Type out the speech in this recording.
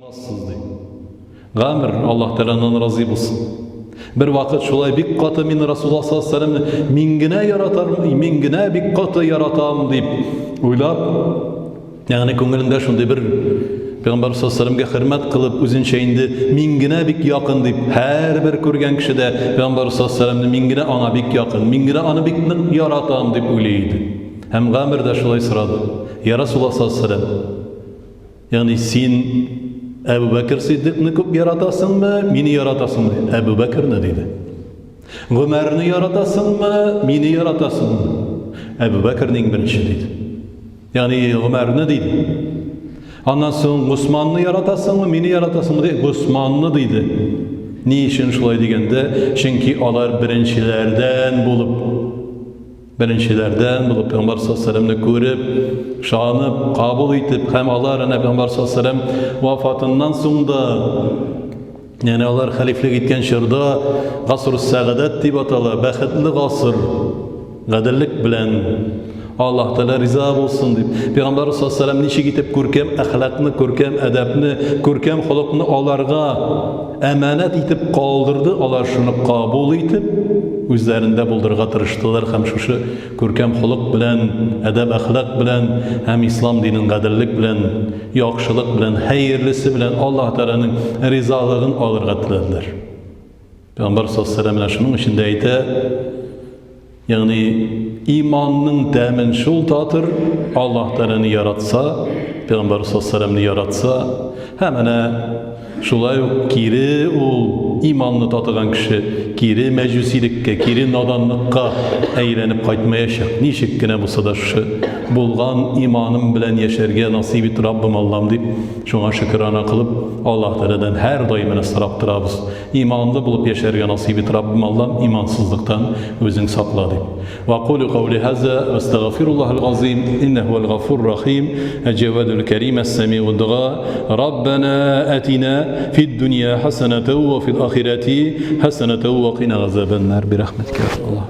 Sızdı. Gamir Allah Teala'ndan razı olsun. Bir vakit şulay bir katı min Resulullah sallallahu aleyhi ve sellem mingine yaratarım, mingine bir katı yaratam deyip uylap, yani köngülünde şunday bir Peygamber sallallahu aleyhi ve sellem'e hürmet kılıp özün şeyinde mingine bir yakın deyip her bir körgen kişi de Peygamber sallallahu aleyhi ve sellem'de mingine ana bir yakın, mingine ana bir yaratam deyip uyluydu. Hem Gamir de şulay sıradı. Ya Resulullah sallallahu aleyhi ve sellem, yani sen Ebu Bekir Siddiq'ni köp yaratasın mı, meni yaratasın mı? Ebu Bekir ne dedi? Ömer'ni yaratasın mı, meni yaratasın mı? Ebu Bekir'nin birinci dedi. Yani Ömer ne dedi? Ondan sonra Osman'ni yaratasın mı, meni yaratasın mı dedi? Osman'ni dedi. Ne için şulay degende? Çünkü onlar birinçilerden bulup Peygamber sallallahu aleyhi ve sellem'ni görüp, şanıp, kabul etip, hem Allah Peygamber sallallahu aleyhi ve sellem vafatından sonra, yani onlar haliflik etken şırda, Gasr-ı Sa'adet deyip atalı, bəxtli gasr, qadirlik bilen, Allah Teala riza olsun deyip, Peygamber sallallahu aleyhi ve sellem neçe gitip görkem ahlakını, görkem edebini, görkem xuluqını onlarga emanet etip kaldırdı, onlar şunu kabul etip, üzerinde buldurga tırıştılar, hem şu görkem xuluq bilen, edeb ahlak bilen, hem İslam dinin qadirlik bilen, yaxşılık bilen, hayırlısı bilen Allah Teala'nın rizalığını alırga tilediler. Peygamber sallallahu aleyhi ve sellem şunun içindeydi, yani imanının temin şul tatır, Allah Teala'nı yaratsa, Peygamber sallallahu aleyhi ve sellem'ni yaratsa, hemen şulay kiri ol imanını tatıgan kişi, kiri mecusilikke, kiri nadanlıkka eğlenip kaytmaya şak. Nişikkine bu sadaşı bulgan imanım bilen yeşerge nasip et Rabbim Allah'ım deyip, şuna şükürana kılıp, Allah Teala'dan her daimine saraptırabız. İmanlı bulup yeşerge nasip et Rabbim Allah'ım, imansızlıktan özün sakla deyip. وأقول قولي هذا واستغفر الله العظيم إنه هو الغفور الرحيم الجواد الكريم السميع الدعاء ربنا آتنا في الدنيا حسنة وفي الآخرة حسنة وقنا عذاب النار برحمتك يا الله.